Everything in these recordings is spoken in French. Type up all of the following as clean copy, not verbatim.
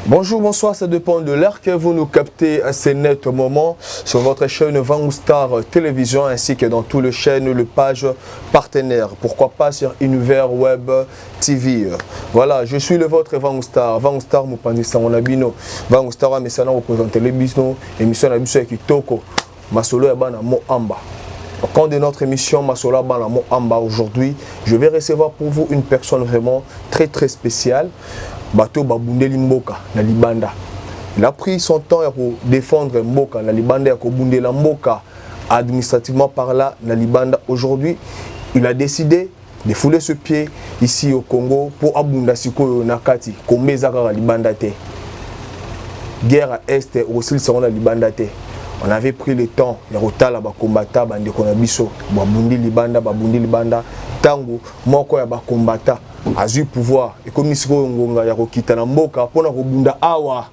Bonjour, bonsoir, ça dépend de l'heure que vous nous captez à ces nets moments sur votre chaîne Vangoustar Télévision ainsi que dans toutes les chaînes, les pages partenaires. Pourquoi pas sur Univers Web TV. Voilà, je suis le vôtre Vangoustar. Vangoustar Moupandisa Monabino. Vangoustar Messana représente les bisnos, émission Nabiso Kitoko. Masolo Yabana Moamba. Au cours de notre émission Masolo Yabana Moamba aujourd'hui, je vais recevoir pour vous une personne vraiment très spéciale. Bato Babundeli Mboka na Libanda. Il a pris son temps pour défendre Mboka na Libanda, pour Bundela Mboka administrativement par là na Libanda. Aujourd'hui, il a décidé de fouler ce pied ici au Congo pour Abunda Siko Nakati, Kombeza Kara Libanda te. Guerre à Est aussi le na Libanda te. On avait pris le temps, les rotala ba combatta bande konabiso, babundi Libanda, tango moko ya ba combatta a eu pouvoir et comme si ngonga ya kokita na mboka pona kobunda awa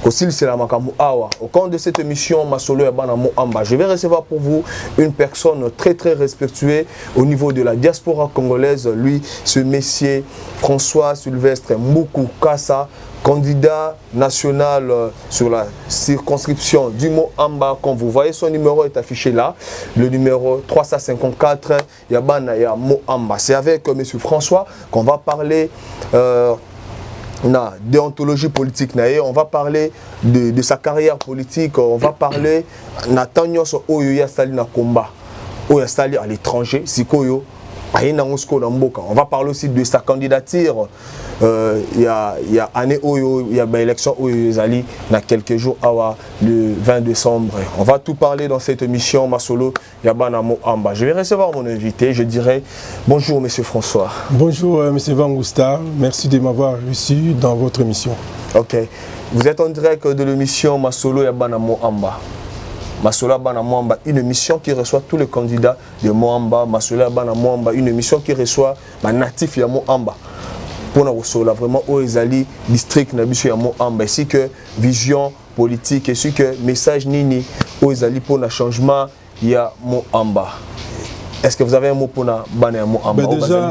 kosil c'est la makamu awa. Au cours de cette émission Masolo Yabana Moamba, je vais recevoir pour vous une personne très respectuée au niveau de la diaspora congolaise, lui ce messier François Sylvestre Mboukou Kassa, candidat national sur la circonscription du Moamba. Comme vous voyez, son numéro est affiché là, le numéro 354 Yabana ya Moamba. C'est avec M. François qu'on va parler déontologie politique. On va parler de sa carrière politique, on va parler Nathaniel Oyoya Sali na combat, Oya Sali à l'étranger, Sikoyo. On va parler aussi de sa candidature. Il y a année il y a élection Zali dans quelques jours le 20 décembre. On va tout parler dans cette émission Masolo Yabana Moamba. Je vais recevoir mon invité, je dirais bonjour monsieur François. Bonjour monsieur Vangoustar, merci de m'avoir reçu dans votre émission. OK. Vous êtes en direct de l'émission Masolo Yabana Moamba. Masolo Yabana Moamba, une émission qui reçoit tous les candidats de Moamba. Masolo Yabana Moamba, une émission qui reçoit les natifs de Moamba. Pour nous vraiment au Ezali district Nabiso ya Moamba, ainsi que vision politique, ainsi que message nini au Ezali pour le changement ya Moamba. Est-ce que vous avez un mot pour na bana Moamba? Déjà,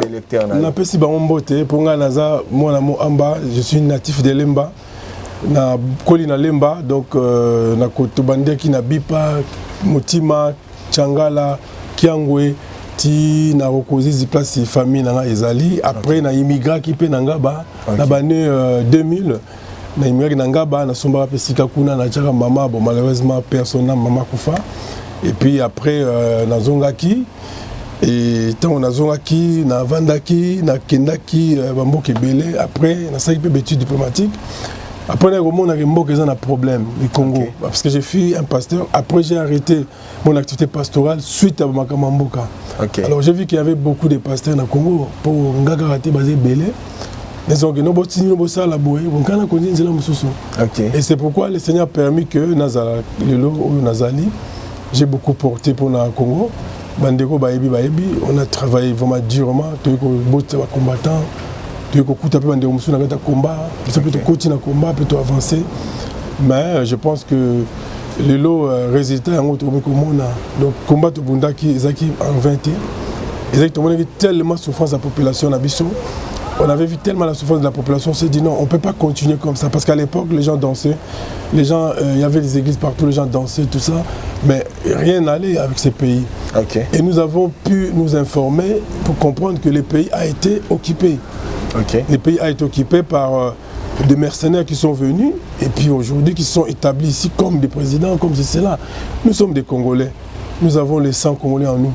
on appelle si Bambote pour nga naza moi na Moamba, je suis natif de Lemba. Na koli na Lemba, donc na kotobande ki na Bipa, Motima, Changala, Kiangwe. Ti na rekozizi place famille na ezali après na immigré qui pe nangaba na bané 2000 na immigré nangaba na somba pesika kuna na chaka mama bon malheureusement personne na mama kufa et puis après na zongaki et tant na zongaki na vandaki na kendaki bamboke belé après na saki pe études diplomatiques. Après, il y a un problème au Congo. Okay. Parce que j'ai fui un pasteur. Après, j'ai arrêté mon activité pastorale suite à Makamamboka. Okay. Alors, j'ai vu qu'il y avait beaucoup de pasteurs au Congo pour Ngagaraté basé Belé. Et c'est pourquoi le Seigneur a permis que Nazali, j'ai beaucoup porté pour le Congo. Bandeko Baebi, on a travaillé vraiment durement. Tous les combattants. Combat, peut continuer à combat, peut avancer. Mais je pense que le lot résultat est un autre monde. Donc, combat de Bundaki, en 21, exactement, il y a tellement de souffrance de la population. On avait vu tellement la souffrance de la population, on s'est dit non, on ne peut pas continuer comme ça. Parce qu'à l'époque, les gens dansaient, il y avait des églises partout, les gens dansaient, tout ça. Mais rien n'allait avec ces pays. Okay. Et nous avons pu nous informer pour comprendre que le pays a été occupé. Okay. Le pays a été occupé par des mercenaires qui sont venus et puis aujourd'hui qui sont établis ici comme des présidents, comme c'est cela. Nous sommes des Congolais. Nous avons le sang congolais en nous.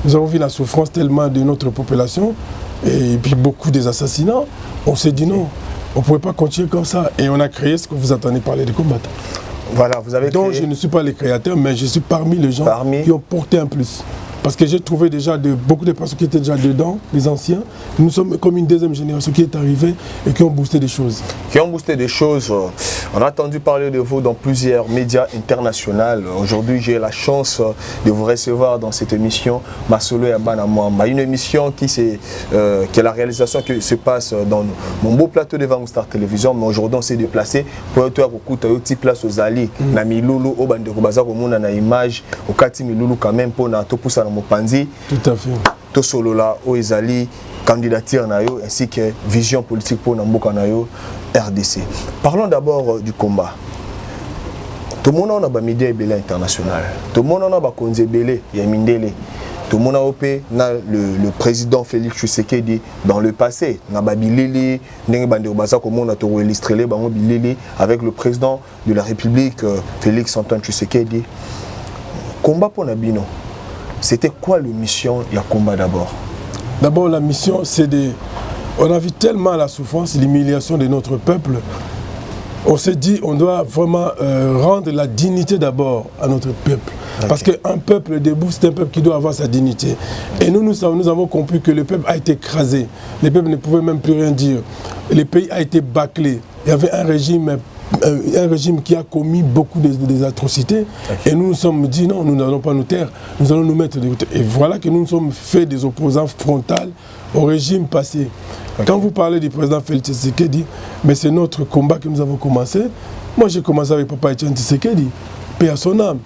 Nous avons vu la souffrance tellement de notre population et puis beaucoup des assassinats. On s'est dit non, on ne pouvait pas continuer comme ça. Et on a créé ce que vous entendez parler des combattants. Voilà, vous avez donc je ne suis pas le créateur, mais je suis parmi les gens qui ont porté un plus. Parce que j'ai trouvé déjà beaucoup de personnes qui étaient déjà dedans, les anciens. Nous sommes comme une deuxième génération qui est arrivée et qui ont boosté des choses. Qui ont boosté des choses. On a entendu parler de vous dans plusieurs médias internationaux. Aujourd'hui, j'ai la chance de vous recevoir dans cette émission Masolo Yabana Moamba. Une émission qui est la réalisation qui se passe dans mon beau plateau de Vangoustar Télévision. Mais aujourd'hui, on s'est déplacé pour être à une place aux alliés. Na Milulu, au Bandeko Bazar, au monde, na image, au Kati Milulu quand même pour na Topusa na Mopanzi. Tout à fait. Tosolola, au Ezali. candidature nayo ainsi que vision politique pour Namboka nayo RDC. Parlons d'abord du combat. Tout le monde a ba média belé international. Tout le monde a ba konze belé ya mindele. Tout le monde a le président Félix Tshisekedi dans le passé. Na ba bilili ndenge bande obasa ko monde to illustré ba bilili avec le président de la République Félix Antoine Tshisekedi. Combat pour Nabino. C'était quoi la mission il y a combat d'abord? D'abord la mission c'est de on a vu tellement la souffrance, l'humiliation de notre peuple. On s'est dit on doit vraiment rendre la dignité d'abord à notre peuple. Okay. Parce qu'un peuple debout, c'est un peuple qui doit avoir sa dignité. Et nous avons compris que le peuple a été écrasé. Le peuple ne pouvait même plus rien dire. Le pays a été bâclé. Il y avait un régime qui a commis beaucoup des atrocités. Okay. Et nous nous sommes dit non, nous n'allons pas nous taire. Nous allons nous mettre de côté. Et voilà que nous nous sommes fait des opposants frontales au régime passé. Okay. Quand vous parlez du président Félix Tshisekedi, mais c'est notre combat que nous avons commencé. Moi j'ai commencé avec Papa Etienne Tshisekedi, paix à son âme.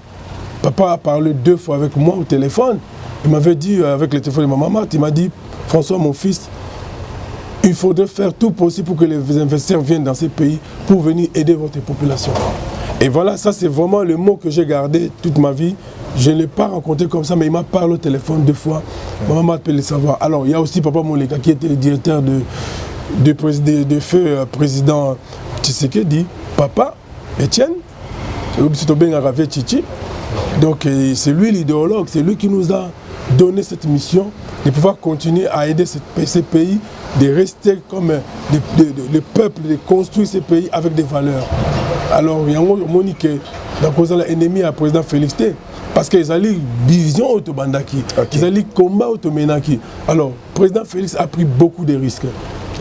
Papa a parlé 2 fois avec moi au téléphone. Il m'avait dit, avec le téléphone de ma maman, il m'a dit, François mon fils, il faudrait faire tout possible pour que les investisseurs viennent dans ces pays pour venir aider votre population. Et voilà, ça c'est vraiment le mot que j'ai gardé toute ma vie. Je ne l'ai pas rencontré comme ça, mais il m'a parlé au téléphone 2 fois. Ma maman peut le savoir. Alors, il y a aussi Papa Moleka qui était le directeur de feu président Tshisekedi. Papa, Etienne, donc c'est lui l'idéologue, c'est lui qui nous a donné cette mission de pouvoir continuer à aider ces pays, de rester comme le peuple, de construire ces pays avec des valeurs. Alors, il y a un ennemi à président Félix T. Parce qu'ils ont une vision autobandaki, ils ont un combat automénaki. Alors, le président Félix a pris beaucoup de risques.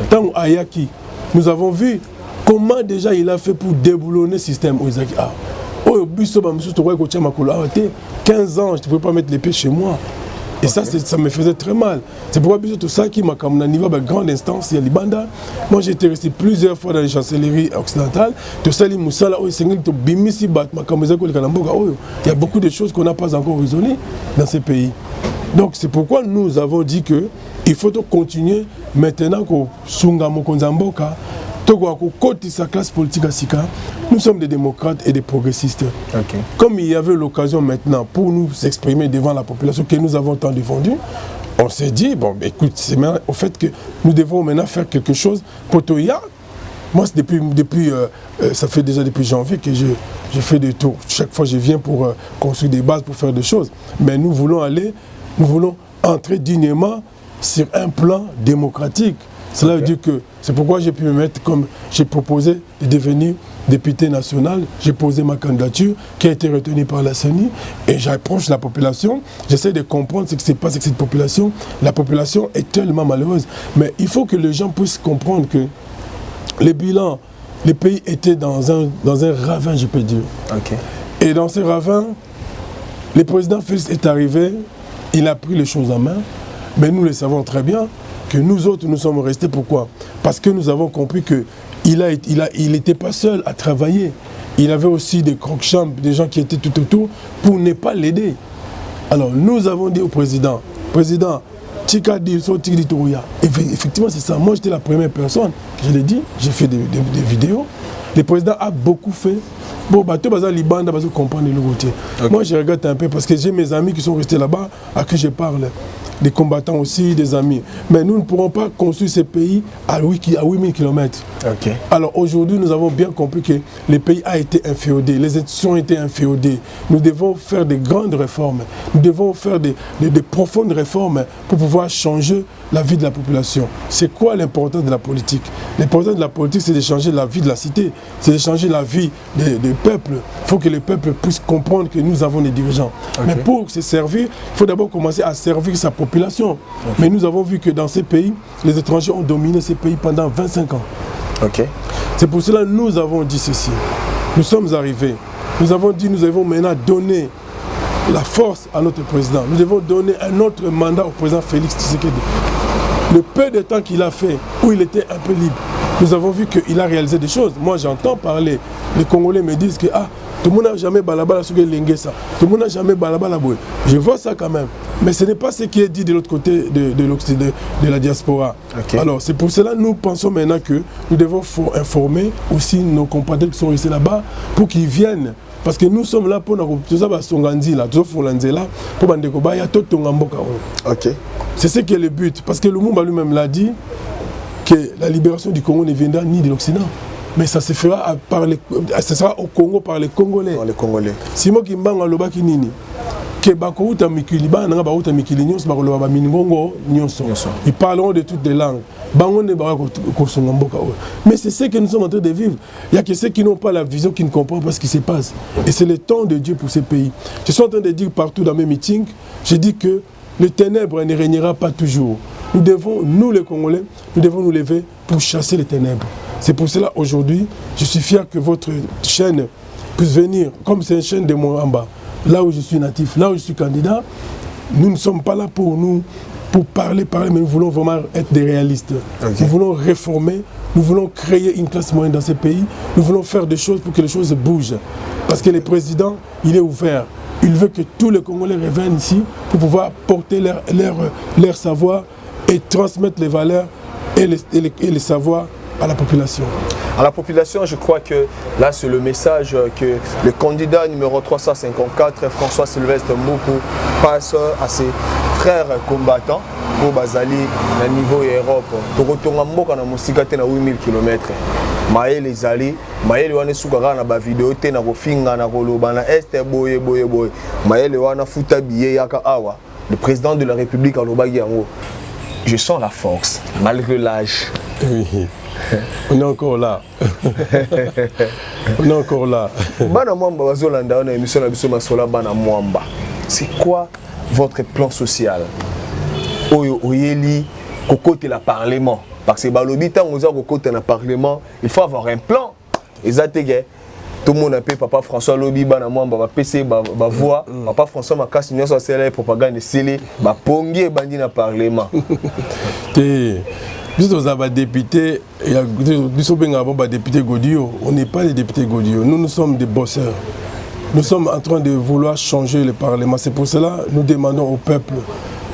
Tant à Yaki, nous avons vu comment déjà il a fait pour déboulonner le système. Oh, 15 ans, je ne pouvais pas mettre les pieds chez moi. Et okay. Ça me faisait très mal. C'est pourquoi tout ça qui m'a comme un niveau de grande instance, il y a Libanda. Moi j'ai été resté plusieurs fois dans les chancelleries occidentales. Il y a beaucoup de choses qu'on n'a pas encore résolues dans ces pays. Donc c'est pourquoi nous avons dit qu'il faut continuer maintenant qu'au Sungamo Konzamboka. Sa classe politique à Sika, nous sommes des démocrates et des progressistes. Okay. Comme il y avait l'occasion maintenant pour nous exprimer devant la population que nous avons tant défendu, on s'est dit, bon, écoute, c'est au fait que nous devons maintenant faire quelque chose pour Toya. Moi, depuis ça fait déjà depuis janvier que je fais des tours. Chaque fois, je viens pour construire des bases, pour faire des choses. Mais nous voulons entrer dignement sur un plan démocratique. Cela veut dire que c'est pourquoi j'ai pu me mettre comme j'ai proposé de devenir député national. J'ai posé ma candidature qui a été retenue par la CENI et j'approche la population. J'essaie de comprendre ce qui se passe avec cette population. La population est tellement malheureuse. Mais il faut que les gens puissent comprendre que les bilans, les pays étaient dans un ravin, je peux dire. Okay. Et dans ce ravin, le président Félix est arrivé, il a pris les choses en main, mais nous le savons très bien. Que nous autres, nous sommes restés. Pourquoi? Parce que nous avons compris qu'il n'était pas seul à travailler. Il avait aussi des croque-chambres, des gens qui étaient tout autour pour ne pas l'aider. Alors nous avons dit au président, Tika dit, effectivement c'est ça. Moi j'étais la première personne, je l'ai dit, j'ai fait des vidéos. Le président a beaucoup fait. Bon, tout le Libanda va comprendre le côté. Okay. Moi je regrette un peu parce que j'ai mes amis qui sont restés là-bas, à qui je parle. Des combattants aussi, des amis. Mais nous ne pourrons pas construire ces pays à 8000 km. Okay. Alors aujourd'hui, nous avons bien compris que le pays a été inféodé, les institutions ont été inféodées. Nous devons faire des grandes réformes, nous devons faire des profondes réformes pour pouvoir changer la vie de la population. C'est quoi l'importance de la politique? L'importance de la politique, c'est de changer la vie de la cité, c'est de changer la vie des peuples. Il faut que les peuples puissent comprendre que nous avons des dirigeants. Okay. Mais pour se servir, il faut d'abord commencer à servir sa population. Okay. Mais nous avons vu que dans ces pays, les étrangers ont dominé ces pays pendant 25 ans. Okay. C'est pour cela que nous avons dit ceci. Nous sommes arrivés. Nous avons dit, nous avons maintenant donné la force à notre président. Nous devons donner un autre mandat au président Félix Tshisekedi. Le peu de temps qu'il a fait, où il était un peu libre, nous avons vu qu'il a réalisé des choses. Moi, j'entends parler, les Congolais me disent que Tout le monde n'a jamais balabala sur ça. Tout le monde n'a jamais balabala boy. Je vois ça quand même. Mais ce n'est pas ce qui est dit de l'autre côté de la diaspora. Okay. Alors c'est pour cela que nous pensons maintenant que nous devons informer aussi nos compatriotes qui sont restés là-bas pour qu'ils viennent. Parce que nous sommes là pour nous Ok. C'est ce qui est le but. Parce que Lumumba lui-même l'a dit que la libération du Congo ne viendra ni de l'Occident. Mais ça se fera ce sera au Congo par les Congolais. Par les Congolais. Si moi qui m'en loba qui nini que bakouta mikili ba nga bakouta mikili nyonso bakoloba ba miningongo nyonso. Ils parleront de toutes les langues. Mais c'est ce que nous sommes en train de vivre. Il y a que ceux qui n'ont pas la vision, qui ne comprennent pas ce qui se passe. Et c'est le temps de Dieu pour ces pays. Je suis en train de dire partout dans mes meetings, je dis que le ténèbre ne régnera pas toujours. Nous devons, nous les Congolais, nous devons nous lever pour chasser les ténèbres. C'est pour cela aujourd'hui, je suis fier que votre chaîne puisse venir, comme c'est une chaîne de Moamba, là où je suis natif, là où je suis candidat. Nous ne sommes pas là pour parler, mais nous voulons vraiment être des réalistes. Okay. Nous voulons réformer, nous voulons créer une classe moyenne dans ces pays, nous voulons faire des choses pour que les choses bougent. Parce que le président, il est ouvert. Il veut que tous les Congolais reviennent ici pour pouvoir porter leur savoir et transmettre les valeurs et les savoirs à la population. À la population, je crois que là, c'est le message que le candidat numéro 354, François Sylvestre Mboukou, passe à ses frères combattants pour Bazali, à niveau Europe. Pour retourner à Mboka, na musika na 8000 km. Maël les alliés, Maël wana soukara na ba vidéo te na kofinga na koloba na este boye. Maël wana futa billet yaka awa. Le président de la République alobaki yango. Je sens la force malgré l'âge. Oui. On est encore là. On est encore là. Bana Mwamba bazolanda na émission na biso masola Bana Mwamba. C'est quoi votre plan social? Oyo oyeli kokote la parlement parce que balobi tant oza kokote na parlement, il faut avoir un plan. Ezatege. Tout le monde a payé Papa François Lobi Bana Mwamba ba PC ba voix, Papa François Makasi nyonso sele propagande sele ba pongi bandi na parlement. Nous sommes députés, nous sommes députés Godio, on n'est pas des députés Godio, nous sommes des bosseurs. Nous sommes en train de vouloir changer le Parlement. C'est pour cela que nous demandons au peuple,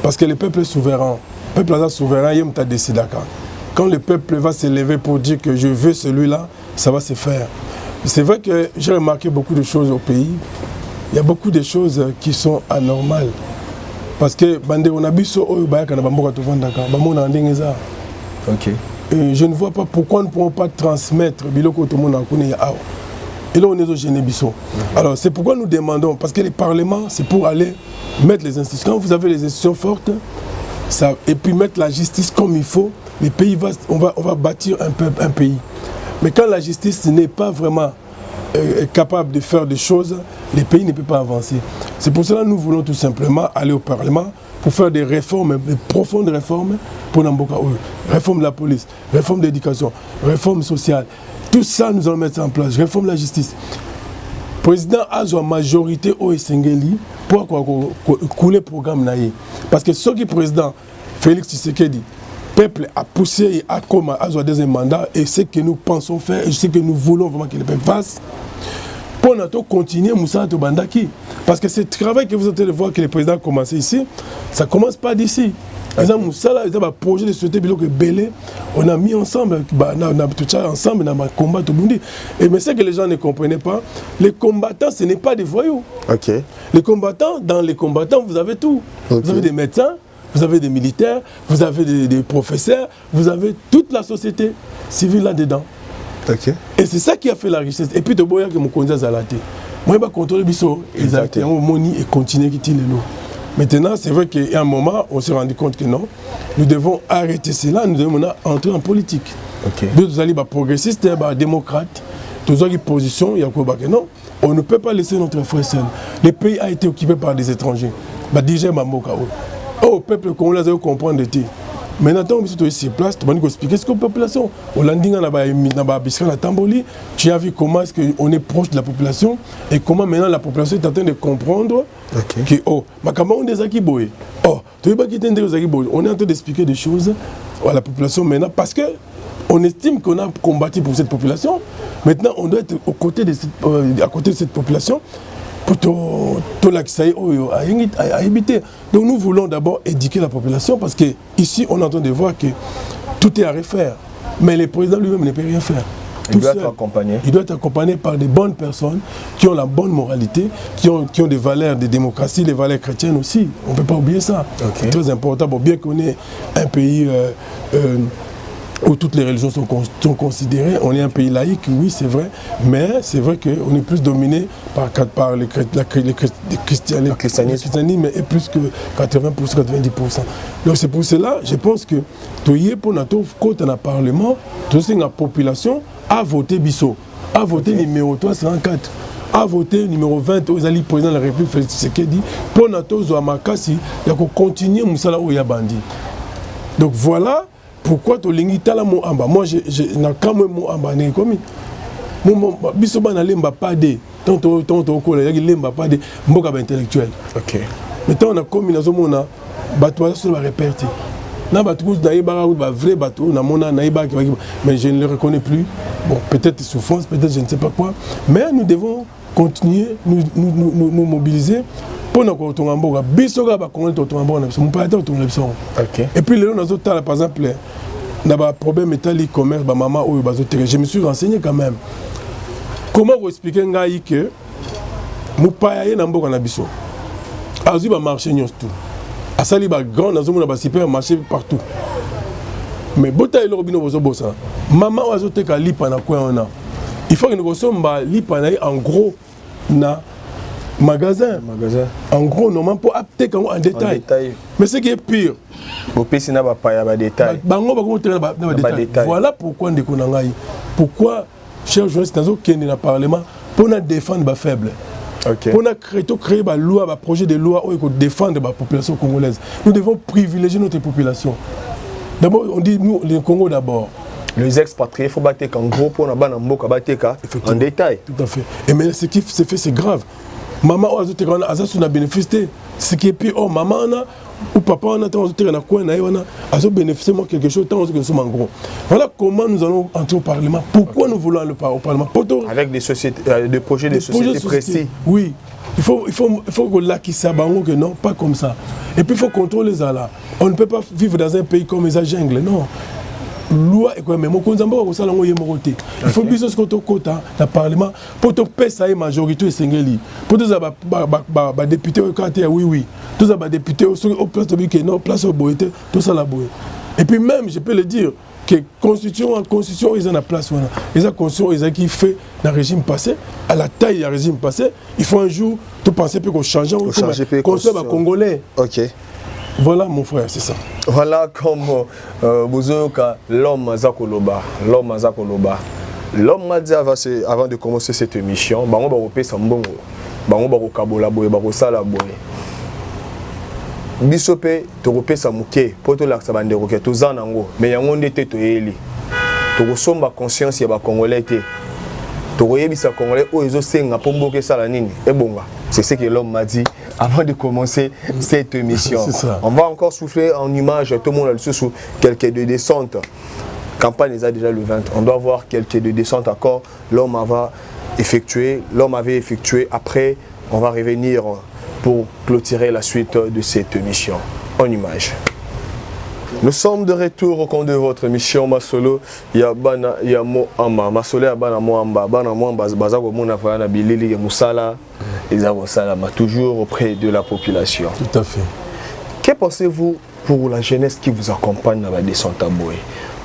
parce que le peuple est souverain. Le peuple est souverain, il a décidé. Quand le peuple va se lever pour dire que je veux celui-là, ça va se faire. C'est vrai que j'ai remarqué beaucoup de choses au pays. Il y a beaucoup de choses qui sont anormales. Parce que on a vu ça, okay. Et je ne vois pas pourquoi nous ne pouvons pas transmettre Biloko tout le monde en connaît. Et là on est au Génébisso. Alors c'est pourquoi nous demandons, parce que le Parlement c'est pour aller mettre les institutions. Quand vous avez les institutions fortes, ça, et puis mettre la justice comme il faut, les pays on va bâtir un pays. Mais quand la justice n'est pas vraiment capable de faire des choses, les pays ne peuvent pas avancer. C'est pour cela que nous voulons tout simplement aller au Parlement pour faire des réformes, des profondes réformes pour Namboka. Réforme de la police, réforme de l'éducation, réforme sociale. Tout ça, nous allons mettre ça en place. Réforme de la justice. Le président a une majorité au Essengeli pour couler le programme. Parce que ce qui est président, Félix Tshisekedi, le peuple a poussé et a comme à un deuxième mandat et ce que nous pensons faire et ce que nous voulons vraiment que le peuple fasse. Pour nous continuer Moussa Tobandaki. Parce que ce travail que vous êtes en train de voir que le président a commencé ici, ça ne commence pas d'ici. Par exemple, Moussa, il y a un projet de société Belé, on a mis ensemble, on a tout ça ensemble dans un combat tout le monde. Et mais ce que les gens ne comprenaient pas, les combattants, ce n'est pas des voyous. Okay. Les combattants, dans les combattants, vous avez tout. Okay. Vous avez des médecins, vous avez des militaires, vous avez des professeurs, vous avez toute la société civile là-dedans. Okay. Et c'est ça qui a fait la richesse. Et puis, tu vois que mon candidat Zalaté. Moi, je vais contrôler Bisso, exactement, Moni et continuer qui tire les lots. Maintenant, c'est vrai qu'à un moment, on s'est rendu compte que non, nous devons arrêter cela, nous devons entrer en politique. Okay. Nous allons être progressistes, démocrates, tous les positions, il y a quoi que non, on ne peut pas laisser notre frère seul. Le pays a été occupé par des étrangers. Déjà, oh, peuple congolais, vous comprendre de tout. Maintenant, on est sur place, tu vas nous expliquer ce que la population. Au Landing, tu as vu comment est-ce qu'on est proche de la population et comment maintenant la population est en train de comprendre que, oh, on est on est en train d'expliquer des choses à la population maintenant parce que On estime qu'on a combattu pour cette population. Maintenant, on doit être à côté de cette population pour tout l'accès à éviter. Donc nous voulons d'abord éduquer la population parce qu'ici, on est en train de voir que tout est à refaire. Mais le président lui-même ne peut rien faire. Il doit être accompagné. Il doit être accompagné par des bonnes personnes qui ont la bonne moralité, qui ont des valeurs de démocratie, des valeurs chrétiennes aussi. On ne peut pas oublier ça. Okay. C'est très important. Bon, bien qu'on ait un pays où toutes les religions sont considérées, on est un pays laïque, oui, c'est vrai, mais c'est vrai qu'on est plus dominé par le christianisme et plus que 80%, 90%. Donc c'est pour cela, je pense que pour notre côté dans le Parlement, toute la population a voté Bissot, a voté numéro 354, a voté numéro 20 aux alliés président de la République, Félix Tshisekedi, pour notre Zoamakasi, il y a continuer Moussala Oyabandi. Donc voilà pourquoi tu lingi tala mo amba. Moi, na quand même mo amba ne komi. Mo biso ba na lemba pas de. Tonto ko la lemba pas de mboka ba intellectuel. OK. Maintenant on a commis na zo mona bato sur la réperti. Na bato ko na yeba ba vrai bato na mona na yeba ki mais je ne le reconnais plus. Bon, peut-être souffrance, peut-être je ne sais pas quoi, mais nous devons continuer nous mobiliser. Pour nous retourner en Boga, bisoga ba Congolais retourner en Boga, mon père retourner OK. Et puis les autres par exemple, na ba problème métallique commerce ba maman ou bazo terre. Je me suis renseigné quand même. Comment vous expliquer ngai que mon père est na Boga na biso. Azu ba marché nyos tout. Asali ba grand na zo na ba supermarché partout. Mais bota elo bino bozo bossa. Maman ozo te ka lipa na quoi on a. Il faut que nous ressemble lipa na en gros na magasin. En gros, normalement, pour appliquer en détail. Mais ce qui est pire, voilà pourquoi nous avons pourquoi, chers journalistes, nous avons dans le Parlement pour nous défendre les faibles. Pour nous créer des lois, des projets de loi pour défendre la population congolaise. Nous devons privilégier notre population. D'abord, on dit nous, le Congo d'abord. Les expatriés, il faut battre en gros pour nous battre en détail. Tout à fait. Et mais ce qui se fait, c'est grave. Maman a bénéficié. Ce qui est pire, oh maman ou papa on a bénéficié de quelque chose tant que nous sommes en gros. Voilà comment nous allons entrer au Parlement. Pourquoi nous voulons aller au Parlement? Avec des sociétés, des projets de sociétés précis. Oui. Il faut que l'acquise que non, pas comme ça. Et puis il faut contrôler ça là. On ne peut pas vivre dans un pays comme les jungle, non. Loi et quoi mais mon konzamba ko sala ngoye moroté il faut biso ce côté dans le Parlement pour te pesa et majorité sengeli pour tous ba député au quartier oui tous ba député au place de que non place au boité tout ça la boé et puis même je peux le dire que constitution ils ont la place voilà les constitution ils ont qui fait dans le régime passé à la taille du régime passé il faut un jour te penser peut qu'on change qu'on soit congolais. OK. Voilà mon frère, c'est ça. Voilà comme l'homme Zakoloba. L'homme m'a dit avant de commencer cette émission, bango ba kopé sambongo. Bango ba kokabola boye ba kosala boye. Bisope to kopé samuke poto la sabande roke to zanango mais yango ndete to yeli. To kosomba conscience ya ba congolais te. To koyebisa congolais o ezo senga pomboke sala nini ebonga. C'est ce que l'homme m'a dit avant de commencer cette émission. On va encore souffler en images, tout le monde a le sous quelques de descente. Campagne les a déjà le 20. On doit voir quelques de descente encore. L'homme avait effectué. Après, on va revenir pour clôturer la suite de cette émission. En images. Nous sommes de retour au compte de votre émission Masolo Yabana Yamo Amba. Masolo Yabana Moamba. Bana Moamba Bazako Mona Fana Bilili Moussala. Toujours auprès de la population. Tout à fait. Que pensez-vous pour la jeunesse qui vous accompagne dans la descente à Boé?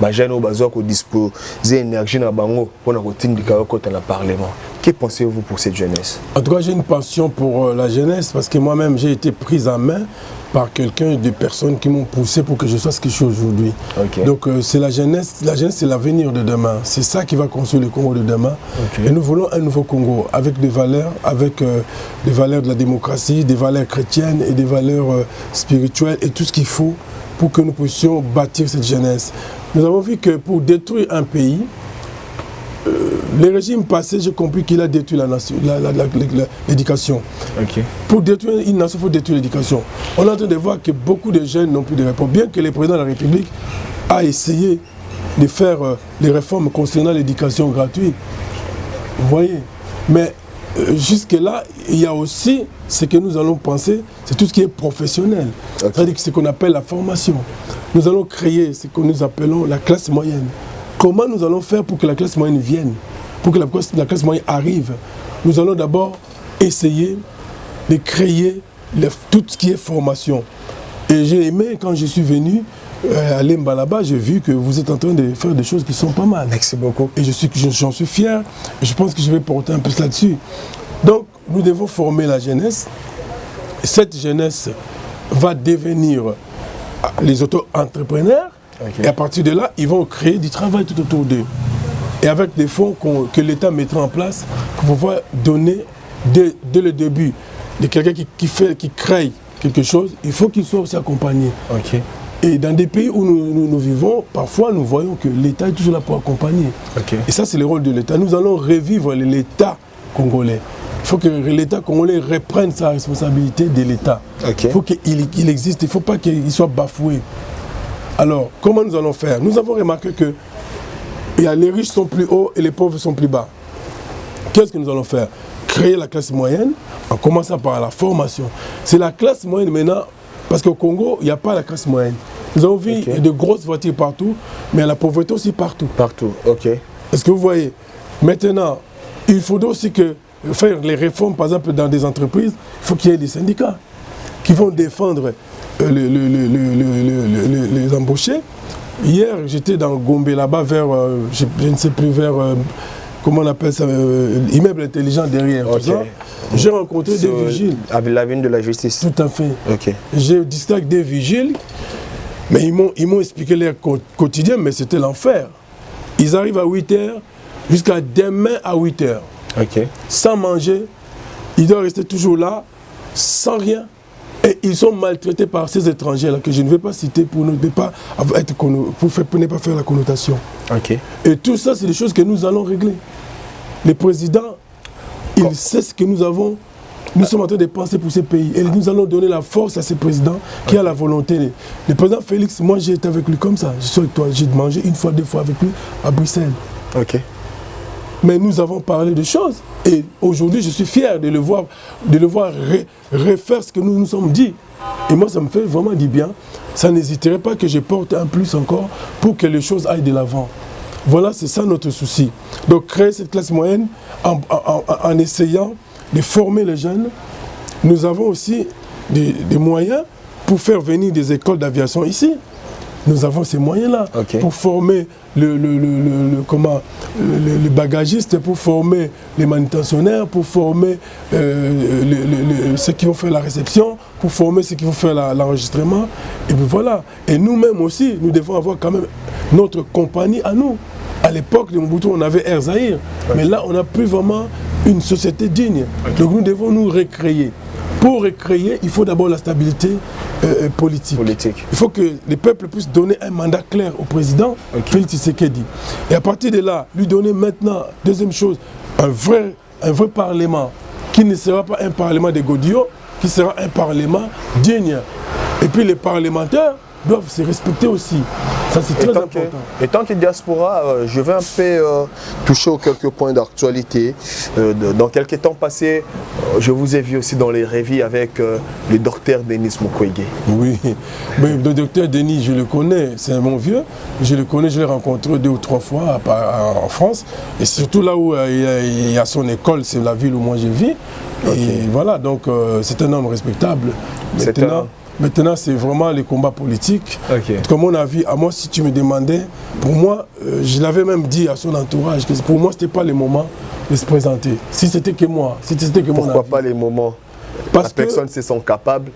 Les jeunes qui disposent d'énergie dans le Parlement. Que pensez-vous pour cette jeunesse? En tout cas, j'ai une passion pour la jeunesse parce que moi-même, j'ai été prise en main par quelqu'un, des personnes qui m'ont poussé pour que je sois ce que je suis aujourd'hui. Okay. Donc c'est la jeunesse c'est l'avenir de demain. C'est ça qui va construire le Congo de demain. Okay. Et nous voulons un nouveau Congo avec des valeurs de la démocratie, des valeurs chrétiennes et des valeurs spirituelles et tout ce qu'il faut pour que nous puissions bâtir cette jeunesse. Nous avons vu que pour détruire un pays, le régime passé, j'ai compris qu'il a détruit l'éducation. Okay. Pour détruire une nation, il faut détruire l'éducation. On est en train de voir que beaucoup de jeunes n'ont plus de réponse. Bien que le président de la République a essayé de faire les réformes concernant l'éducation gratuite. Vous voyez? Mais jusque-là, il y a aussi ce que nous allons penser, c'est tout ce qui est professionnel. Okay. C'est-à-dire ce qu'on appelle la formation. Nous allons créer ce que nous appelons la classe moyenne. Comment nous allons faire pour que la classe moyenne vienne, pour que la classe moyenne arrive? Nous allons d'abord essayer de créer tout ce qui est formation. Et j'ai aimé, quand je suis venu à Lemba là-bas, j'ai vu que vous êtes en train de faire des choses qui sont pas mal. Merci beaucoup. Et j'en suis fier. Et je pense que je vais porter un peu là-dessus. Donc, nous devons former la jeunesse. Cette jeunesse va devenir les auto-entrepreneurs. Okay. Et à partir de là, ils vont créer du travail tout autour d'eux. Et avec des fonds que l'État mettra en place pour pouvoir donner dès le début de quelqu'un qui crée quelque chose, il faut qu'il soit aussi accompagné. Okay. Et dans des pays où nous vivons, parfois nous voyons que l'État est toujours là pour accompagner. Okay. Et ça, c'est le rôle de l'État. Nous allons revivre l'État congolais. Il faut que l'État congolais reprenne sa responsabilité de l'État. Okay. Il faut qu'il existe, il ne faut pas qu'il soit bafoué. Alors, comment nous allons faire? Nous avons remarqué que les riches sont plus hauts et les pauvres sont plus bas. Qu'est-ce que nous allons faire? Créer la classe moyenne en commençant par la formation. C'est la classe moyenne maintenant. Parce qu'au Congo, il n'y a pas la classe moyenne. Nous avons vu de grosses voitures partout, mais la pauvreté aussi partout. Partout, ok. Est-ce que vous voyez? Maintenant, il faudra aussi faire les réformes, par exemple, dans des entreprises, il faut qu'il y ait des syndicats qui vont défendre les embauchés. Hier, j'étais dans Gombe, là-bas, vers, je ne sais plus, vers, comment on appelle ça, immeuble intelligent derrière. Okay. J'ai rencontré des vigiles. Avec la vigne de la justice. Tout à fait. Okay. J'ai discuté avec des vigiles, mais ils m'ont expliqué leur quotidien, mais c'était l'enfer. Ils arrivent à 8h, jusqu'à demain à 8h. Okay. Sans manger, ils doivent rester toujours là, sans rien. Et ils sont maltraités par ces étrangers-là, que je ne vais pas citer pour ne pas faire la connotation. Okay. Et tout ça, c'est des choses que nous allons régler. Le président, il sait ce que nous avons. Nous sommes en train de penser pour ces pays. Et nous allons donner la force à ces présidents qui a la volonté. Le président Félix, moi j'ai été avec lui comme ça. Je suis avec toi, j'ai mangé une fois, deux fois avec lui à Bruxelles. Okay. Mais nous avons parlé de choses. Et aujourd'hui, je suis fier de le voir refaire ce que nous nous sommes dit. Et moi, ça me fait vraiment du bien. Ça n'hésiterait pas que je porte un plus encore pour que les choses aillent de l'avant. Voilà, c'est ça notre souci. Donc, créer cette classe moyenne en essayant de former les jeunes. Nous avons aussi des moyens pour faire venir des écoles d'aviation ici. Nous avons ces moyens-là pour former les bagagistes, pour former les manutentionnaires, pour former ceux qui vont faire la réception, pour former ceux qui vont faire l'enregistrement. Et puis voilà. Et nous-mêmes aussi, nous devons avoir quand même notre compagnie à nous. À l'époque de Mobutu, on avait Air Zahir, mais là, on n'a plus vraiment une société digne. Donc nous devons nous recréer. Pour recréer, il faut d'abord la stabilité politique. Il faut que les peuples puissent donner un mandat clair au président, Félix Tshisekedi. Et à partir de là, lui donner maintenant, deuxième chose, un vrai parlement qui ne sera pas un parlement de Godillot, qui sera un parlement digne. Et puis les parlementaires doivent se respecter aussi. Ça, c'est très important. Et tant que diaspora, je vais un peu toucher aux quelques points d'actualité. Dans quelques temps passés, je vous ai vu aussi dans les revues avec le docteur Denis Mukwege. Oui, mais le docteur Denis, je le connais, c'est mon vieux. Je le connais, je l'ai rencontré 2 ou 3 fois en France. Et surtout là où il y a son école, c'est la ville où moi je vis. Et voilà, donc c'est un homme respectable. Maintenant, c'est vraiment les combats politiques. Comme on a vu, à moi, si tu me demandais, pour moi, je l'avais même dit à son entourage, que pour moi, ce n'était pas le moment de se présenter. Si c'était que moi, Pourquoi pas les moments? Parce que la personne se sent capable.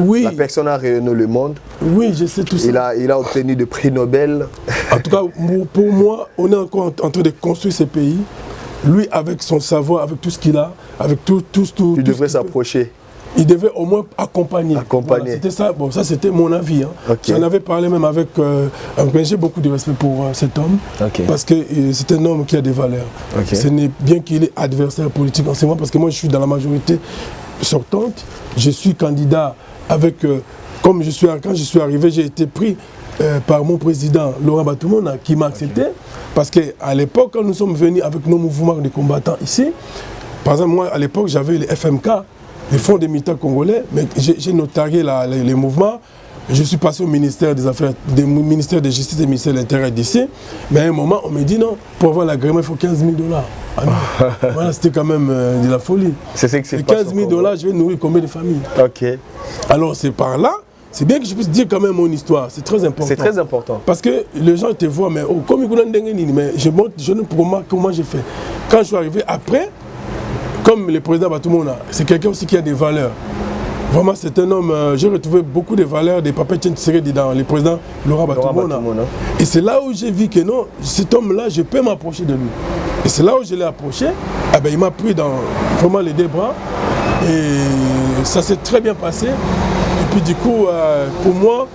Oui. La personne a rayonné le monde. Oui, je sais tout ça. Il a obtenu des prix Nobel. En tout cas, pour moi, on est encore en train de construire ce pays. Lui, avec son savoir, avec tout ce qu'il a, avec tout. Tu devrais s'approcher. Il devait au moins accompagner. Voilà, c'était ça. Bon, ça c'était mon avis. J'en avais parlé même avec. J'ai beaucoup de respect pour cet homme parce que c'est un homme qui a des valeurs. Ce n'est bien qu'il est adversaire politique en ce moment parce que moi je suis dans la majorité sortante. Je suis candidat avec. Quand je suis arrivé, j'ai été pris par mon président Laurent Batumona qui m'a accepté. Parce qu'à l'époque, quand nous sommes venus avec nos mouvements de combattants ici, par exemple, moi à l'époque j'avais les FMK, les Fonds des militaires congolais, mais j'ai notarié les mouvements. Je suis passé au ministère des Affaires, du ministère de Justice et du ministère de l'Intérieur d'ici. Mais à un moment, on me dit non, pour avoir l'agrément, il faut 15 000 $. Ah non. Voilà, c'était quand même de la folie. C'est ce que c'est. 15 000 $, je vais nourrir combien de familles? Ok. Alors c'est par là, c'est bien que je puisse dire quand même mon histoire, c'est très important. C'est très important. Parce que les gens te voient, mais oh, comme mais je montre, je ne pour moi comment j'ai fait. Quand je suis arrivé après, comme le président Batumona, c'est quelqu'un aussi qui a des valeurs. Vraiment, c'est un homme, j'ai retrouvé beaucoup de valeurs des Papa Tshisekedi dans le président Laurent Batumona. Et c'est là où j'ai vu que non, cet homme-là, je peux m'approcher de lui. Et c'est là où je l'ai approché, eh ben, il m'a pris dans vraiment les deux bras. Et ça s'est très bien passé. Et puis du coup, pour moi,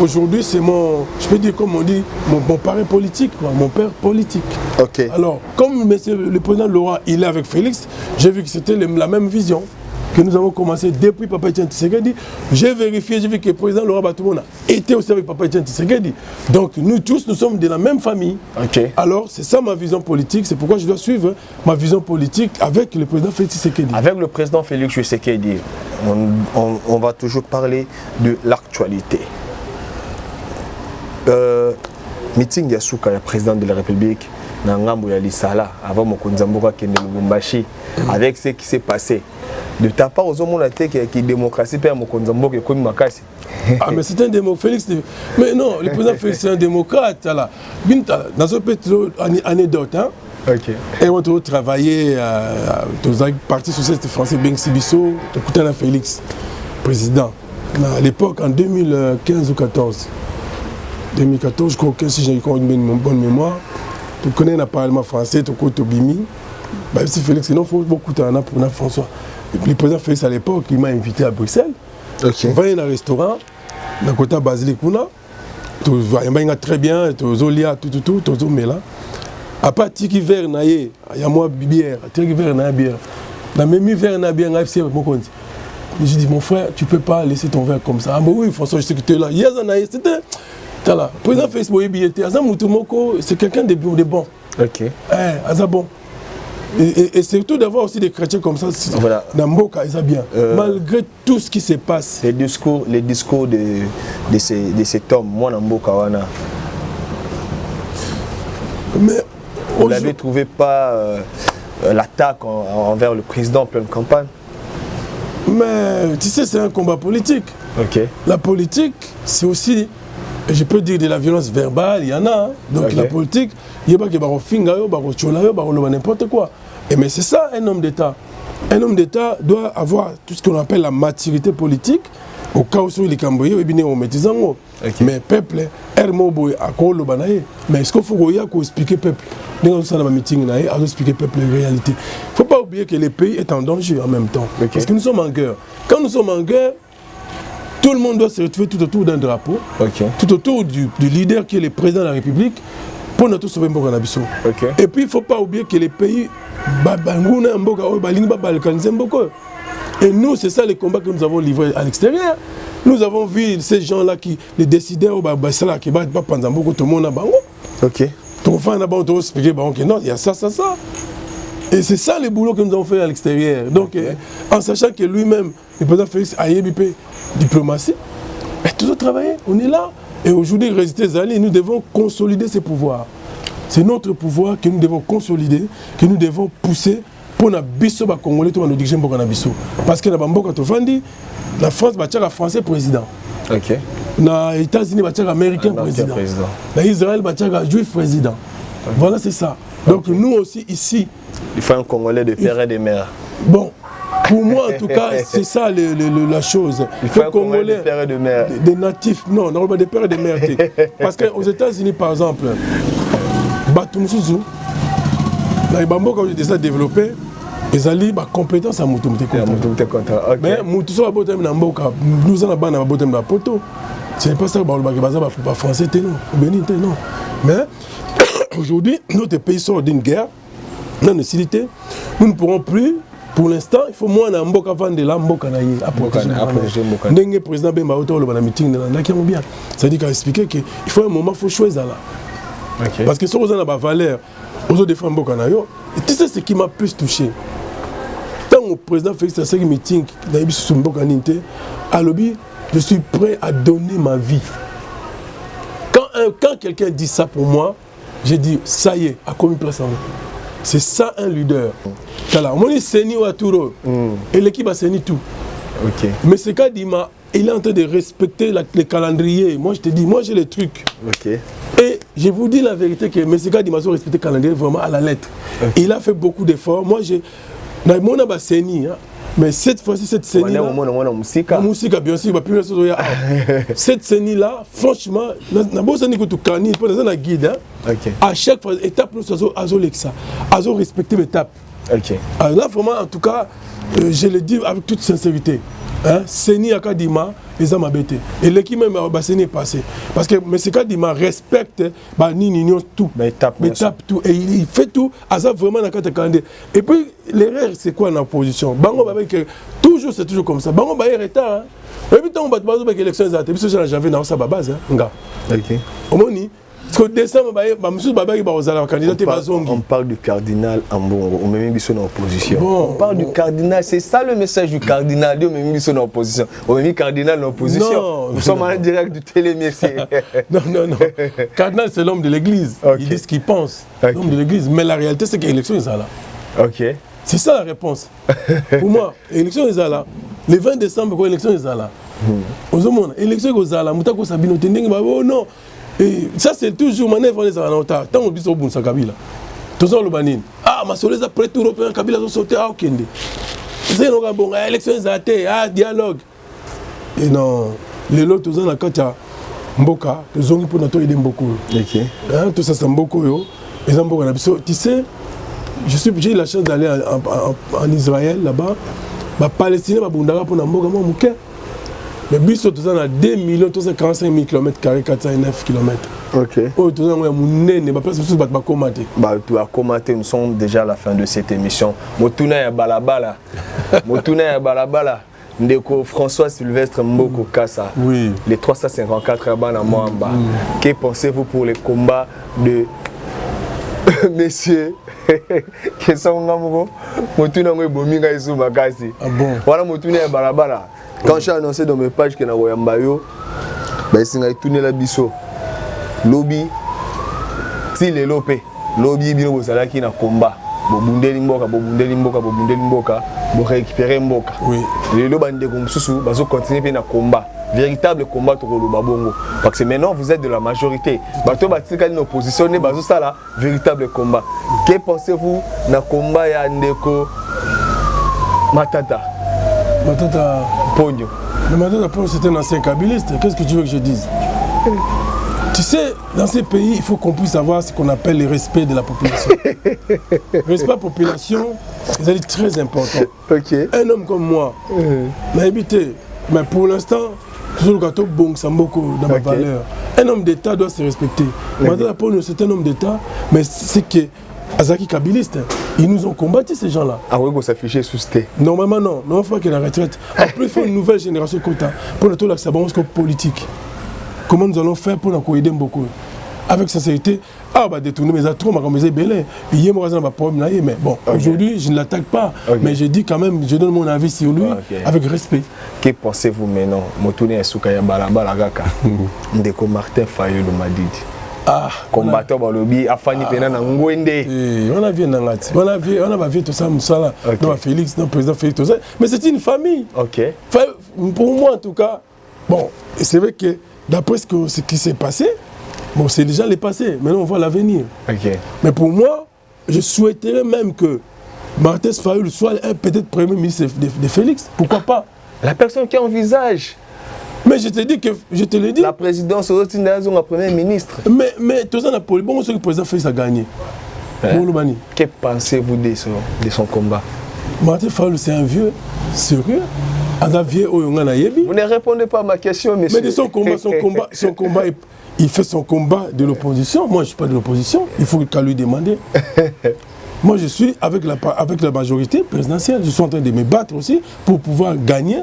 aujourd'hui, c'est mon, je peux dire comme on dit, mon parrain politique, quoi, mon père politique. Ok. Alors, comme le président Laurent, il est avec Félix, j'ai vu que c'était la même vision que nous avons commencé depuis Papa Tshisekedi. J'ai vérifié, j'ai vu que le président Laurent Batumona était aussi avec Papa Tshisekedi. Donc nous tous, nous sommes de la même famille. Okay. Alors c'est ça ma vision politique, c'est pourquoi je dois suivre ma vision politique avec le président Félix Tshisekedi. Avec le président Félix Tshisekedi, on va toujours parler de l'actualité. Meeting Yasuka, le président de la République, na ngambo ya Lisala, avant Mokonzi Mboka Kende Lubumbashi, avec ce qui s'est passé. De ta part, aux hommes, on a été qui démocratie, Père Mokonzi Mboka et Komi Makasi. Ah, mais c'est un démocrate. Félix, mais non, le président Félix, c'est un démocrate. Dans ce petit anecdote, hein, okay. Et on a travaillé dans le Parti socialiste français, Ben Sibiso, écoutant Félix, président. À l'époque, en 2015 ou 2014, 2014, je crois que si j'ai une bonne mémoire, tu connais le Parlement français, tu connais Tobimi. Bah, si Félix, il faut beaucoup de temps pour François. Et puis le président Félix, à l'époque, il m'a invité à Bruxelles. Okay. On va aller dans un restaurant, dans le côté Basilique, tu vas très bien, tu vas tout, mais là. Après, tu vas vers Naye, il y a moi bière, tu vas vers Naye bière. Dans le même verre Naye bière, je dis, mon frère, tu ne peux pas laisser ton verre comme ça. Ah, bah oui, François, je sais que tu es là. Hier, c'était. Le président Félix, c'est quelqu'un de bon. Ok. Bon. Et surtout d'avoir aussi des chrétiens comme ça, voilà. Dans Mboka, ils sont bien. Malgré tout ce qui se passe. Les discours de cet homme, moi, dans Mboka, mais vous n'avez trouvé pas l'attaque envers le président en pleine campagne? Mais tu sais, c'est un combat politique. Okay. La politique, c'est aussi, je peux dire, de la violence verbale, il y en a. Hein. Donc okay. La politique, il y a pas que n'importe quoi. Mais c'est ça un homme d'État. Un homme d'État doit avoir tout ce qu'on appelle la maturité politique. Au cas où il est camboyé, il est au métisango. Mais peuple, mais est-ce qu'il faut expliquer peuple? Dans le meeting, il faut expliquer peuple la réalité. Il ne faut pas oublier que le pays est en danger en même temps. Okay. Parce que nous sommes en guerre. Quand nous sommes en guerre, tout le monde doit se retrouver tout autour d'un drapeau, okay. Tout autour du leader qui est le président de la République, pour nous sauver Mboka Nabiso. Okay. Et puis il ne faut pas oublier que les pays, et nous, c'est ça les combats que nous avons livrés à l'extérieur. Nous avons vu ces gens-là, les décideurs, qui ne battent pas pendant beaucoup de monde. Ok. Donc, non, il y a ça. Et c'est ça le boulot que nous avons fait à l'extérieur. Donc, okay. En sachant que lui-même, le président Félix a YBP diplomatie, mais toujours travaillé, on est là. Et aujourd'hui, résister aux alliés, nous devons consolider ces pouvoirs. C'est notre pouvoir que nous devons consolider, que nous devons pousser pour na biso ba congolais to na diriger mboka na biso. Parce que na mboka to vandi, la France ba tchaka français président. OK. Na États-Unis ba tchaka américain président. Na Israël ba tchaka juif président. Okay. Voilà, c'est ça. Donc okay. Nous aussi ici, il faut un Congolais de père et de mère. Bon, pour moi en tout cas, c'est ça la chose. Il faut un Congolais de père et de mère. Des natifs, non, pas de père et de mère. Parce qu'aux États-Unis par exemple, Batumsuzu, na ibambo quand j'ai déjà développé, ils ont des compétences à Moutoumte. Mais Moutoumte a botem na mboka, nous en avons botem na poto. C'est pas ça que les Français non. Mais aujourd'hui, notre pays sort d'une guerre, d'une nécessité. Nous ne pourrons plus Pour l'instant, il faut moins un mboka vendre la mboka na yé à protéger mboka. Ndenge président Bemba auto le bana meeting na qui bien. Ça dit qu'à expliquer que il faut un moment faut choisir là. Okay. Parce que si on a ba valeur, aux autres défendre mboka na yo, tu sais ce qui m'a plus touché. Tant au président Félix Tshisekedi meeting na biso sur mboka ninte, à lobby, je suis prêt à donner ma vie. Quand quelqu'un dit ça pour moi, j'ai dit ça y est, à combien de place en haut. C'est ça un leader. Kala, on dit Seni Waturo. Et l'équipe a Seni tout. Okay. Mais ce cas Dima, il est en train de respecter les calendriers. Moi je te dis, moi j'ai les trucs. Okay. Et je vous dis la vérité que M. Dima a respecté le calendrier vraiment à la lettre. Okay. Il a fait beaucoup d'efforts. Moi j'ai. Moi j'ai Seni. Mais cette fois-ci, cette Seni là, bien sûr, cette Seni là, franchement, guide, à chaque fois, étape, azo respecter l'étape. Là, vraiment, en tout cas, je le dis avec toute sincérité. Seni Akadima, les hommes abêtés. Et l'équipe même Seni est passé. Parce que M. Kadima respecte tout. Étape tout. Et il fait tout. Vraiment dans le. Et puis, l'erreur, c'est quoi en opposition? Bango toujours, c'est toujours comme ça. Bango Baye est retard. Et puis, on va te l'élection des athées. Parce que j'avais dans sa base. Au moins, parce que décembre, on parle du cardinal Ambongo, on met mis son opposition. On parle du cardinal, c'est ça le message du cardinal, on met mis son opposition. On met mis cardinal en opposition. Nous sommes en direct du télémécie. Non. Cardinal, c'est l'homme de l'église. Il dit ce qu'il pense. L'homme de l'église. Mais la réalité, c'est que l'élection est là. C'est ça la réponse. Pour moi, l'élection est là. Le 20 décembre, l'élection est là. L'élection est là. Moutako Sabino, non. Et ça, c'est toujours manœuvre des Aranota. Tant qu'on dit au Boun Sakabila. Tout ça, le banin. Ah, ma soleil, après tout, l'Européen, Kabila, ils ont sauté à Okende. C'est un bon, élection, dialogue. Et non, les lots, tous en a quand Mboka, les ont pour notre idée beaucoup. Tout ça, c'est beaucoup. Les Mboka, tu sais, j'ai eu la chance d'aller en Israël, là-bas. Les Palestiniens, les Bundara, pour Mboka, moi, Mouké. Mais bis tout ça, 2 245 000 km, 409 km. Ok. Oh, tout ça, nous sommes déjà à la fin de cette émission. Motuna ya balabala. Ndeko François Sylvestre Mboko Kassa. Oui. Les 354 Abana Mwamba. Que pensez-vous pour les combats de messieurs qui sont en Motuna Bominga Isu Makasi? Ah bon? Voilà Motuna ya balabala. Quand j'ai annoncé dans mes pages que je suis tourné la biso. Lobby, si les lopé, lobby bien au salaire qui na combat. Bobundeli mboka, bo récupérer mboka. Oui. Les lobande comme sous, bazo continuer na combat. Véritable combat pour le babongo. Parce que maintenant vous êtes de la majorité. Bato batika une opposition, bazo ça là, véritable combat. Que pensez-vous na combat ya ndeko Matata? Matata Pogno. Mais Matata Pogno, c'était un ancien kabiliste. Qu'est-ce que tu veux que je dise? Tu sais, dans ces pays, il faut qu'on puisse avoir ce qu'on appelle le respect de la population. Le respect de la population, c'est très important. Okay. Un homme comme moi, m'a habité, mais pour l'instant, toujours le gâteau bon, ça beaucoup dans ma valeur. Un homme d'État doit se respecter. Matata Pogno, c'est un homme d'État, mais c'est que Azaki kabiliste, ils nous ont combattu ces gens-là. Ah oui, vous s'affichez sous ce Normalement non, non, il faut qu'il y ait la retraite. Après, il faut une nouvelle génération pour tout l'accès politique. Comment nous allons faire pour nous aider beaucoup? Avec sincérité, détourner mes atouts, mes bélés. Il y a un problème, mais bon, aujourd'hui, je ne l'attaque pas. Mais je dis quand même, je donne mon avis sur lui avec respect. Que pensez-vous maintenant? Motune Esukaya Balabala Gaka. Ndeko Martin Fayulu Madidi. Combattant Balobi, Afani Pena Ngwende. On a vu Nangati. On a vu tout ça, Moussala, Félix, le président Félix, tout ça. Mais c'est une famille. Pour moi, en tout cas, bon, c'est vrai que d'après ce qui s'est passé, bon, c'est déjà le passé. Maintenant, on voit l'avenir. Mais pour moi, je souhaiterais même que Martin Fayulu soit peut-être premier ministre de Félix. Pourquoi pas? La personne qui envisage. Mais je te dis que, je te le dis. La présidence, c'est un premier ministre. Mais tout ça, pour le bon, c'est que le président Félix a gagné. Que pensez-vous de son combat? Martin Fayulu, c'est un vieux sérieux. Vous ne répondez pas à ma question, monsieur. Mais de son combat, il fait son combat de l'opposition. Moi, je ne suis pas de l'opposition. Il faut qu'à lui demander. Moi, je suis avec la majorité présidentielle. Je suis en train de me battre aussi pour pouvoir gagner.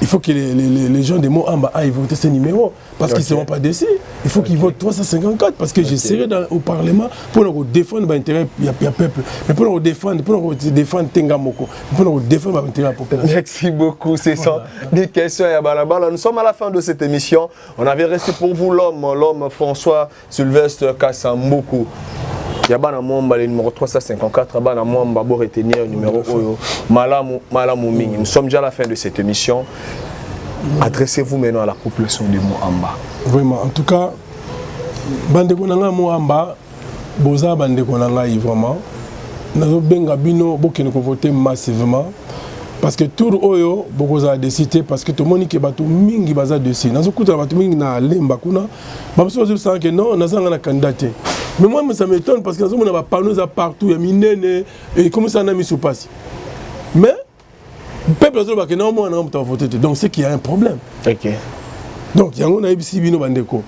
Il faut que les gens de Moamba aillent voter ce numéro parce qu'ils ne seront pas déçus. Il faut qu'ils votent 354 parce que j'essaierai au Parlement pour nous défendre l'intérêt du peuple, mais pour nous défendre Tengamoko, pour nous défendre l'intérêt de la population. Merci beaucoup, c'est ça. Des questions à Balabala. Nous sommes à la fin de cette émission. On avait reçu pour vous l'homme François Sylvestre Kassambuku. Il y a le numéro 354, il y a le retenir numéro Malamu Ming. Nous sommes déjà à la fin de cette émission. Adressez-vous maintenant à la population de Moamba. Vraiment, en tout cas, Bandeko Nanga Moamba, Boza Bandeko Nanga vraiment. Nous avons voté massivement. Parce que tout le monde a décidé, parce que tout le monde qui a mingi baza dessus. Nous avons mingi na lemba kuna. Bamso sent que non, nous avons un candidat. Mais moi ça m'étonne parce que nous avons des panneaux partout, il y a minene et comment ça n'a mis sur place. Mais le peuple a dit que non, moi on a voté. Donc c'est qu'il y a un problème. OK. Donc il y a un ibisi bino bandeko.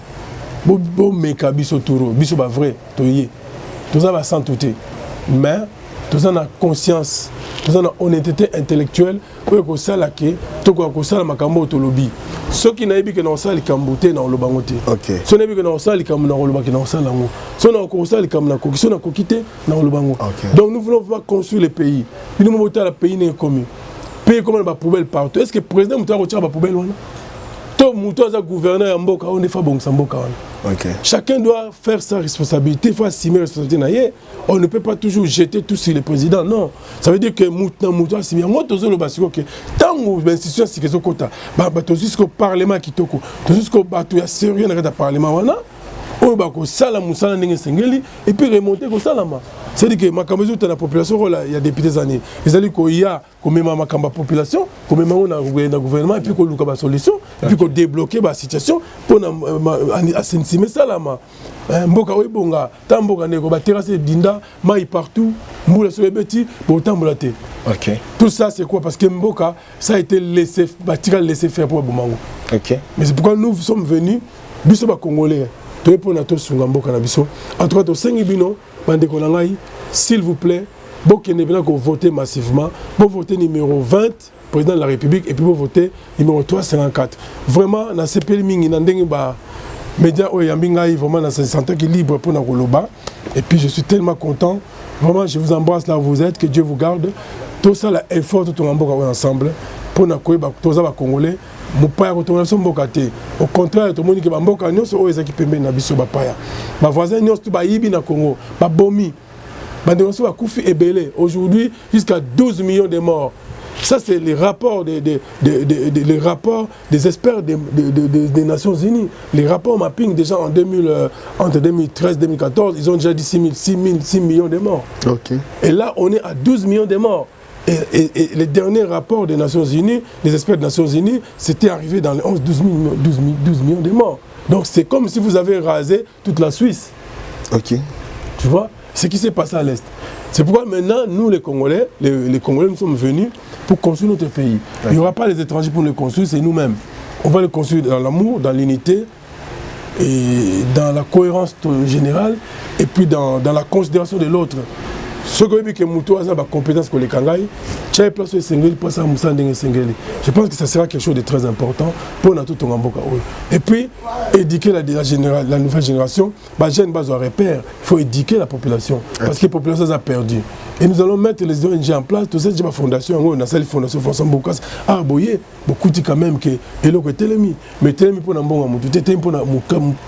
Bo meka biso turo, biso ba vrai, toyé. Tout ça va sans douter. Mais tout ça a conscience. Tout ça a honnêteté intellectuelle, pour que ça la que tout quoi ça la makambo tolobi. Ceux qui n'aiment que dans ça les camboté dans le bangoté. OK. Ceux qui n'aiment que dans ça les cam dans le bangoté dans ça lango. Ceux qui ça les cam na ko, ceux qui ont quitté dans le bango. Donc nous voulons vraiment construire le pays. Nous voulons monter le pays n'est commun. Pays comme la poubelle partout. Est-ce que le président Mouta retire la poubelle là? Tout Mouta est gouverneur Mboka, on est fa bon Mboka. Okay. Chacun doit faire sa responsabilité, il faut assumer la responsabilité. On ne peut pas toujours jeter tout sur le président, non. Ça veut dire que Mouta assumer. Moi, je suis que tant que l'institution est ce quota, le Parlement qui toko, le sérieux dans le Parlement, et puis remonter au Salama. C'est-à-dire que dans la population, il y a depuis des années. C'est-à-dire qu'il y a la population, comme le gouvernement, et puis qu'on a une solution, et puis qu'on débloque la situation pour assainir Salama. Mboka Webonga, Tamboka Nego, terrasse Dinda, maï partout, Moula sur les bêtis, pour Tambolate. OK. Tout ça, c'est quoi? Parce que Mboka, ça a été laissé faire pour Bomango. OK. Mais c'est pourquoi nous sommes venus, nous sommes Congolais. En tout cas, s'il vous plaît, vous votez massivement, vous votez numéro 20, président de la République, et puis vous votez numéro 354. Vraiment, dans ces pays, il y a des médias vraiment dans santé qui est libre pour nous. Et puis je suis tellement content. Vraiment, je vous embrasse là où vous êtes, que Dieu vous garde. Tout ça, l'effort de tout le monde ensemble pour nous, tous les Congolais. Au contraire, tout le monde qui va mboka nyonso oyo ezaki pembeni na biso bapaya. Ba voisins nyonso to bayibi na Congo, ba bomi. Ba nyonso ba kufi ebele. Aujourd'hui, jusqu'à 12 millions de morts. Ça c'est les rapports les rapports des experts des Nations Unies. Les rapports mapping déjà entre 2013 et 2014, ils ont déjà dit 6 millions de morts. OK. Et là, on est à 12 millions de morts. Et les derniers rapports des Nations Unies, des experts des Nations Unies, c'était arrivé dans les 12 millions de morts. Donc c'est comme si vous avez rasé toute la Suisse. OK. Tu vois, ce qui s'est passé à l'Est. C'est pourquoi maintenant, nous les Congolais, nous sommes venus pour construire notre pays. Okay. Il n'y aura pas les étrangers pour le construire, c'est nous-mêmes. On va le construire dans l'amour, dans l'unité, et dans la cohérence générale, et puis dans la considération de l'autre. Ce que Moutou a des compétences pour les Kangai, je pense que ça sera quelque chose de très important pour notre Tongamboka. Et puis, éduquer la nouvelle génération, les jeunes ont un repère, il faut éduquer la population, parce que la population a perdu. Et nous allons mettre les ONG en place, tout ça, c'est une fondation, on a cette fondation François Mboukas, à Boye, beaucoup de quand même que et Télémi, mais Télémi pour Nambonga Moutou, Télémi pour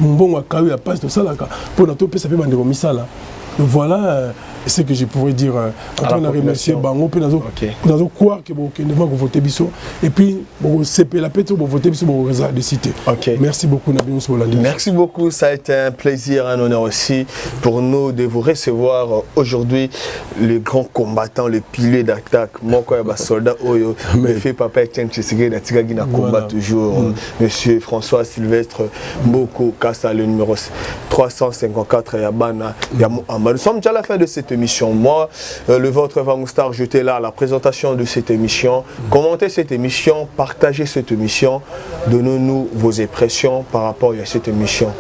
Mbonga Kawi, la passe de Salaka, pour notre pays, ça fait Bandego Misala. Voilà ce que je pourrais dire en train de remercier Bango, puis nous allons croire que vous votez Bissot, et puis vous CP la pète, vous votez Bissot, vous réservez de citer. Merci beaucoup, Nabi Moussolandi. Merci beaucoup, ça a été un plaisir, un honneur aussi pour nous de vous recevoir aujourd'hui, les grands combattants, les piliers d'attaque. Moi, quand il y a des soldats, mais fait papa Etienne Tshisekedi, il y a combat toujours. Monsieur François Sylvestre Mboko Kassa, le numéro 354, Yabana, nous sommes déjà à la fin de cette émission. Moi, le vôtre Vangoustar, j'étais là à la présentation de cette émission. Commentez cette émission, partagez cette émission, donnez-nous vos impressions par rapport à cette émission.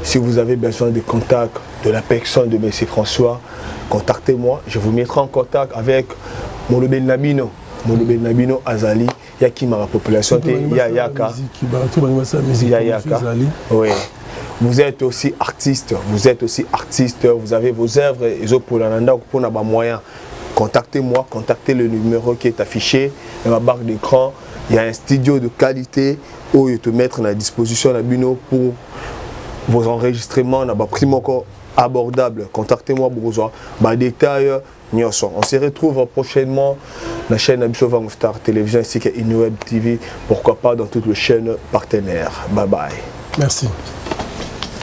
Si vous avez besoin de contacts, de la personne de M. François, contactez-moi. Je vous mettrai en contact avec Molobe Nabino. Molobe Nabino Azali. Il y a qui ma population? Il y a Yaka. Il y a Yaka. Oui. Vous êtes aussi artiste. Vous êtes aussi artiste. Vous avez vos œuvres. Et pour la moyen. Contactez-moi. Contactez le numéro qui est affiché dans ma barre d'écran. Il y a un studio de qualité où je te mettre à la disposition de Bino pour vos enregistrements. On a un prix abordable. Contactez-moi pour vous avoir des détails. On se retrouve prochainement dans la chaîne Abisso Star Télévision ainsi que InWeb TV. Pourquoi pas dans toutes les chaînes partenaires. Bye bye. Merci.